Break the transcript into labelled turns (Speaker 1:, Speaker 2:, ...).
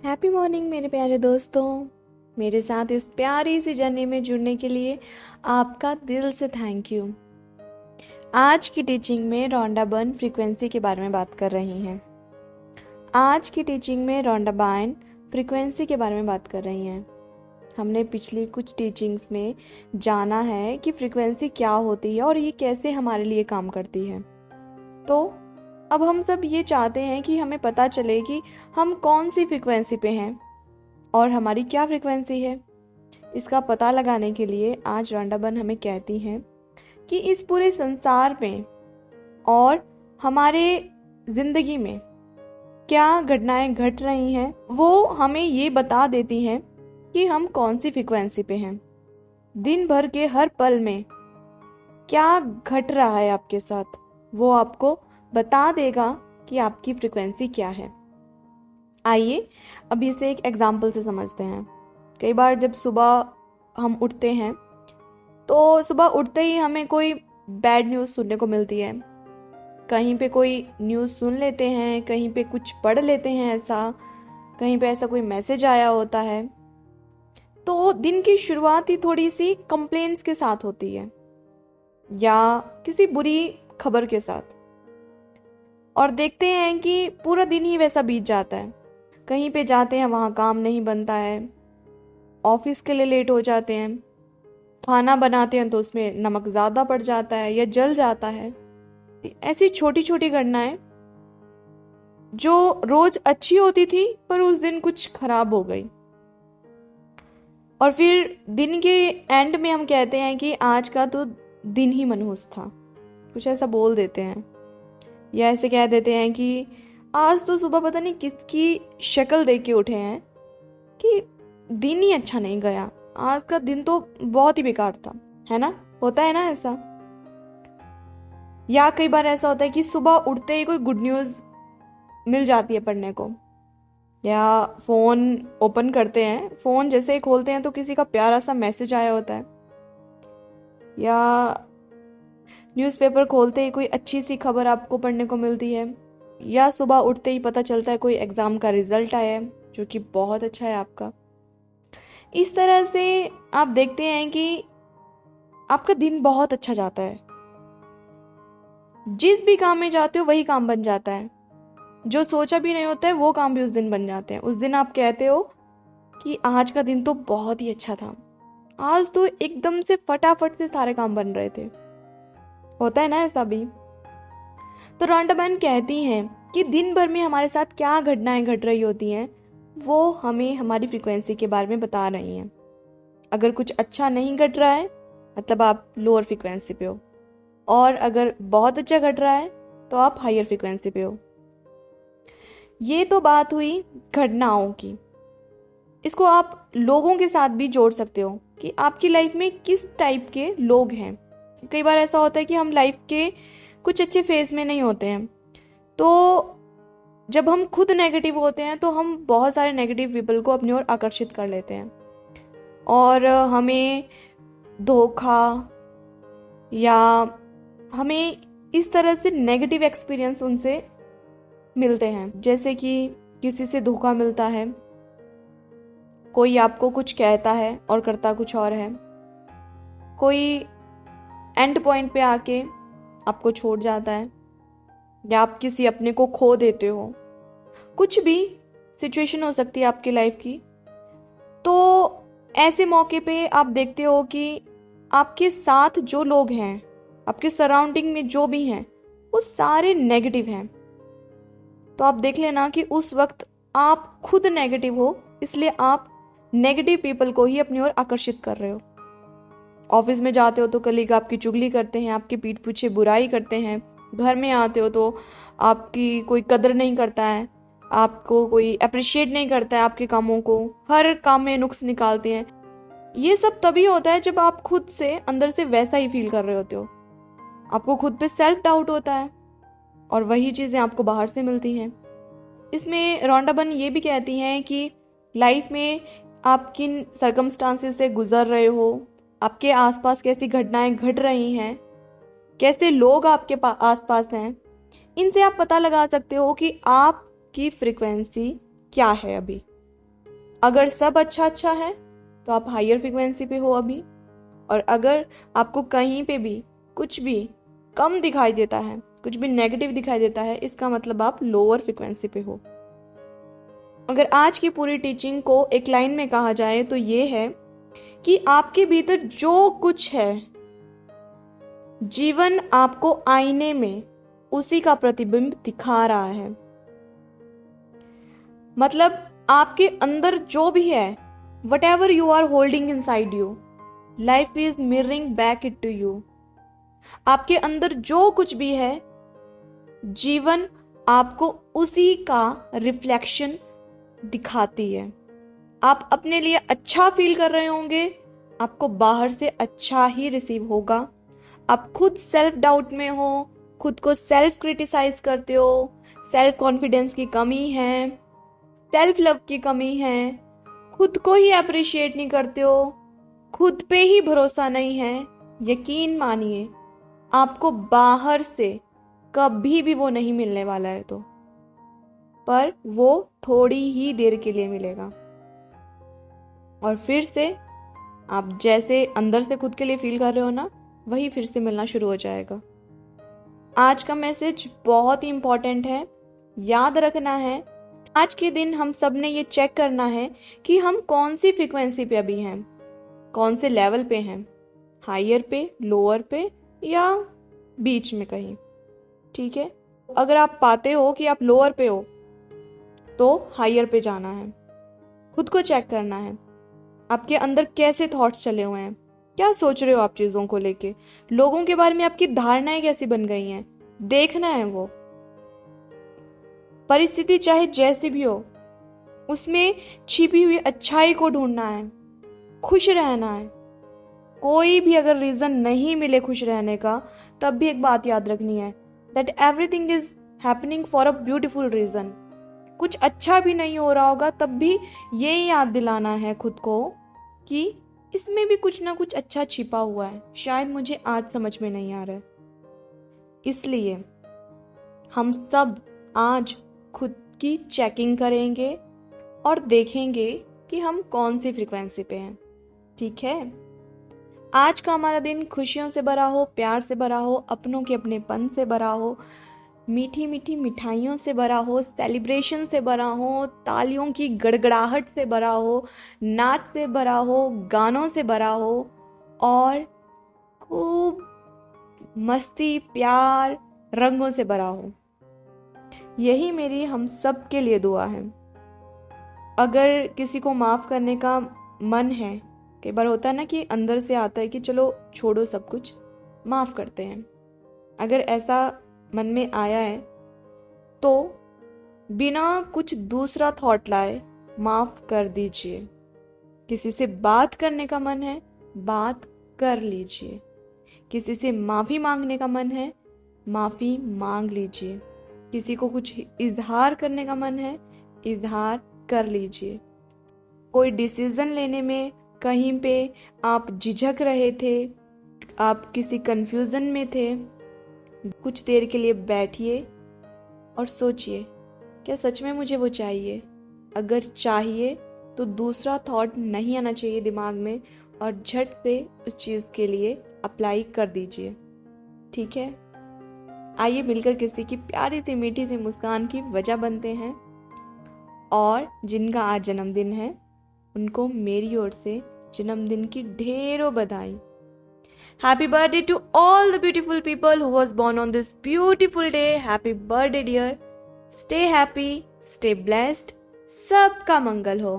Speaker 1: Happy morning मेरे प्यारे दोस्तों। मेरे साथ इस प्यारी सी जर्नी में जुड़ने के लिए आपका दिल से थैंक यू। आज की टीचिंग में रॉन्डा बर्न फ्रीक्वेंसी के बारे में बात कर रही हैं। आज की टीचिंग में रॉन्डा बर्न फ्रीक्वेंसी के बारे में बात कर रही हैं। हमने पिछली कुछ टीचिंग्स में जाना है कि फ्रीक्वेंसी क्या होती है और ये कैसे हमारे लिए काम करती है। तो अब हम सब ये चाहते हैं कि हमें पता चले कि हम कौन सी फ्रीक्वेंसी पे हैं और हमारी क्या फ्रीक्वेंसी है। इसका पता लगाने के लिए आज रॉन्डा बर्न हमें कहती हैं कि इस पूरे संसार में और हमारे ज़िंदगी में क्या घटनाएं घट रही हैं, वो हमें ये बता देती हैं कि हम कौन सी फ्रीक्वेंसी पे हैं। दिन भर के हर पल में क्या घट रहा है आपके साथ, वो आपको बता देगा कि आपकी फ्रीक्वेंसी क्या है। आइए अब इसे एक एग्जाम्पल से समझते हैं। कई बार जब सुबह हम उठते हैं तो सुबह उठते ही हमें कोई बैड न्यूज़ सुनने को मिलती है। कहीं पे कोई न्यूज़ सुन लेते हैं, कहीं पे कुछ पढ़ लेते हैं, कहीं पे ऐसा कोई मैसेज आया होता है। तो दिन की शुरुआत ही थोड़ी सी कंप्लेंट्स के साथ होती है या किसी बुरी खबर के साथ, और देखते हैं कि पूरा दिन ही वैसा बीत जाता है। कहीं पे जाते हैं, वहाँ काम नहीं बनता है, ऑफिस के लिए लेट हो जाते हैं, खाना बनाते हैं तो उसमें नमक ज़्यादा पड़ जाता है या जल जाता है। ऐसी छोटी छोटी घटनाएं जो रोज अच्छी होती थी पर उस दिन कुछ खराब हो गई, और फिर दिन के एंड में हम कहते हैं कि आज का तो दिन ही मनहूस था। कुछ ऐसा बोल देते हैं या ऐसे कह देते हैं कि आज तो सुबह पता नहीं किसकी शक्ल देख के उठे हैं कि दिन ही अच्छा नहीं गया, आज का दिन तो बहुत ही बेकार था, है ना। होता है ना ऐसा। या कई बार ऐसा होता है कि सुबह उठते ही कोई गुड न्यूज़ मिल जाती है पढ़ने को, या फोन ओपन करते हैं, फोन जैसे ही खोलते हैं तो किसी का प्यारा सा मैसेज आया होता है, या न्यूज़पेपर खोलते ही कोई अच्छी सी खबर आपको पढ़ने को मिलती है, या सुबह उठते ही पता चलता है कोई एग्ज़ाम का रिजल्ट आया है जो कि बहुत अच्छा है आपका। इस तरह से आप देखते हैं कि आपका दिन बहुत अच्छा जाता है। जिस भी काम में जाते हो वही काम बन जाता है, जो सोचा भी नहीं होता है वो काम भी उस दिन बन जाते हैं। उस दिन आप कहते हो कि आज का दिन तो बहुत ही अच्छा था, आज तो एकदम से फटाफट से सारे काम बन रहे थे। होता है ना ऐसा भी। तो रॉन्डा बर्न कहती हैं कि दिन भर में हमारे साथ क्या घटनाएं घट रही होती हैं, वो हमें हमारी फ्रीक्वेंसी के बारे में बता रही हैं। अगर कुछ अच्छा नहीं घट रहा है मतलब आप लोअर फ्रीक्वेंसी पे हो, और अगर बहुत अच्छा घट रहा है तो आप हायर फ्रीक्वेंसी पे हो। ये तो बात हुई घटनाओं की। इसको आप लोगों के साथ भी जोड़ सकते हो कि आपकी लाइफ में किस टाइप के लोग हैं। कई बार ऐसा होता है कि हम लाइफ के कुछ अच्छे फेज में नहीं होते हैं, तो जब हम खुद नेगेटिव होते हैं तो हम बहुत सारे नेगेटिव पीपल को अपनी ओर आकर्षित कर लेते हैं, और हमें धोखा या हमें इस तरह से नेगेटिव एक्सपीरियंस उनसे मिलते हैं। जैसे कि किसी से धोखा मिलता है, कोई आपको कुछ कहता है और करता कुछ और है, कोई एंड पॉइंट पे आके आपको छोड़ जाता है, या आप किसी अपने को खो देते हो। कुछ भी सिचुएशन हो सकती है आपकी लाइफ की। तो ऐसे मौके पे आप देखते हो कि आपके साथ जो लोग हैं, आपके सराउंडिंग में जो भी हैं, वो सारे नेगेटिव हैं। तो आप देख लेना कि उस वक्त आप खुद नेगेटिव हो, इसलिए आप नेगेटिव पीपल को ही अपनी ओर आकर्षित कर रहे हो। ऑफिस में जाते हो तो कलीग आपकी चुगली करते हैं, आपके पीठ पीछे बुराई करते हैं। घर में आते हो तो आपकी कोई कदर नहीं करता है, आपको कोई अप्रिशिएट नहीं करता है आपके कामों को, हर काम में नुक्स निकालते हैं। ये सब तभी होता है जब आप खुद से अंदर से वैसा ही फील कर रहे होते हो। आपको खुद पे सेल्फ डाउट होता है और वही चीज़ें आपको बाहर से मिलती हैं। इसमें रॉन्डा बर्न ये भी कहती हैं कि लाइफ में आप किन सर्कमस्टांसेस से गुजर रहे हो, आपके आसपास कैसी घटनाएं घट रही हैं, कैसे लोग आपके आसपास हैं, इनसे आप पता लगा सकते हो कि आपकी फ्रीक्वेंसी क्या है अभी। अगर सब अच्छा अच्छा है तो आप हायर फ्रिक्वेंसी पे हो अभी, और अगर आपको कहीं पे भी कुछ भी कम दिखाई देता है, कुछ भी नेगेटिव दिखाई देता है, इसका मतलब आप लोअर फ्रिक्वेंसी पे हो। अगर आज की पूरी टीचिंग को एक लाइन में कहा जाए तो ये है कि आपके भीतर जो कुछ है, जीवन आपको आईने में उसी का प्रतिबिंब दिखा रहा है। मतलब आपके अंदर जो भी है, whatever you are holding inside you, life is mirroring back it to you. आपके अंदर जो कुछ भी है, जीवन आपको उसी का रिफ्लेक्शन दिखाती है। आप अपने लिए अच्छा फील कर रहे होंगे, आपको बाहर से अच्छा ही रिसीव होगा। आप खुद सेल्फ डाउट में हो, खुद को सेल्फ क्रिटिसाइज करते हो, सेल्फ कॉन्फिडेंस की कमी है, सेल्फ लव की कमी है, खुद को ही अप्रिशिएट नहीं करते हो, खुद पे ही भरोसा नहीं है, यकीन मानिए आपको बाहर से कभी भी वो नहीं मिलने वाला है। तो पर वो थोड़ी ही देर के लिए मिलेगा, और फिर से आप जैसे अंदर से खुद के लिए फील कर रहे हो ना, वही फिर से मिलना शुरू हो जाएगा। आज का मैसेज बहुत ही इंपॉर्टेंट है, याद रखना है। आज के दिन हम सब ने ये चेक करना है कि हम कौन सी फ्रीक्वेंसी पे अभी हैं, कौन से लेवल पे हैं, हायर पे, लोअर पे, या बीच में कहीं। ठीक है, अगर आप पाते हो कि आप लोअर पे हो तो हायर पे जाना है, खुद को चेक करना है। आपके अंदर कैसे थॉट्स चले हुए हैं, क्या सोच रहे हो आप चीजों को लेके, लोगों के बारे में आपकी धारणाएं कैसी बन गई हैं, देखना है वो। परिस्थिति चाहे जैसी भी हो, उसमें छिपी हुई अच्छाई को ढूंढना है, खुश रहना है। कोई भी अगर रीजन नहीं मिले खुश रहने का, तब भी एक बात याद रखनी है, that everything is happening for a beautiful reason. कुछ अच्छा भी नहीं हो रहा होगा, तब भी ये याद दिलाना है खुद को कि इसमें भी कुछ ना कुछ अच्छा छिपा हुआ है, शायद मुझे आज समझ में नहीं आ रहा है। इसलिए हम सब आज खुद की चेकिंग करेंगे और देखेंगे कि हम कौन सी फ्रीक्वेंसी पे हैं। ठीक है, आज का हमारा दिन खुशियों से भरा हो, प्यार से भरा हो, अपनों के अपनेपन से भरा हो, मीठी मीठी मिठाइयों से भरा हो, सेलिब्रेशन से भरा हो, तालियों की गड़गड़ाहट से भरा हो, नाच से भरा हो, गानों से भरा हो, और खूब मस्ती, प्यार, रंगों से भरा हो। यही मेरी हम सब के लिए दुआ है। अगर किसी को माफ करने का मन है, कई बार होता है ना कि अंदर से आता है कि चलो छोड़ो सब कुछ, माफ करते हैं, अगर ऐसा मन में आया है तो बिना कुछ दूसरा थॉट लाए माफ कर दीजिए। किसी से बात करने का मन है, बात कर लीजिए। किसी से माफी मांगने का मन है, माफी मांग लीजिए। किसी को कुछ इजहार करने का मन है, इजहार कर लीजिए। कोई डिसीजन लेने में कहीं पे आप झिझक रहे थे, आप किसी कंफ्यूजन में थे, कुछ देर के लिए बैठिए और सोचिए, क्या सच में मुझे वो चाहिए? अगर चाहिए तो दूसरा थॉट नहीं आना चाहिए दिमाग में, और झट से उस चीज़ के लिए अप्लाई कर दीजिए। ठीक है, आइए मिलकर किसी की प्यारी सी मीठी सी मुस्कान की वजह बनते हैं। और जिनका आज जन्मदिन है उनको मेरी ओर से जन्मदिन की ढेरों बधाई। Happy birthday to all the beautiful people who was born on this beautiful day. Happy birthday dear. Stay happy, stay blessed. सबका मंगल हो।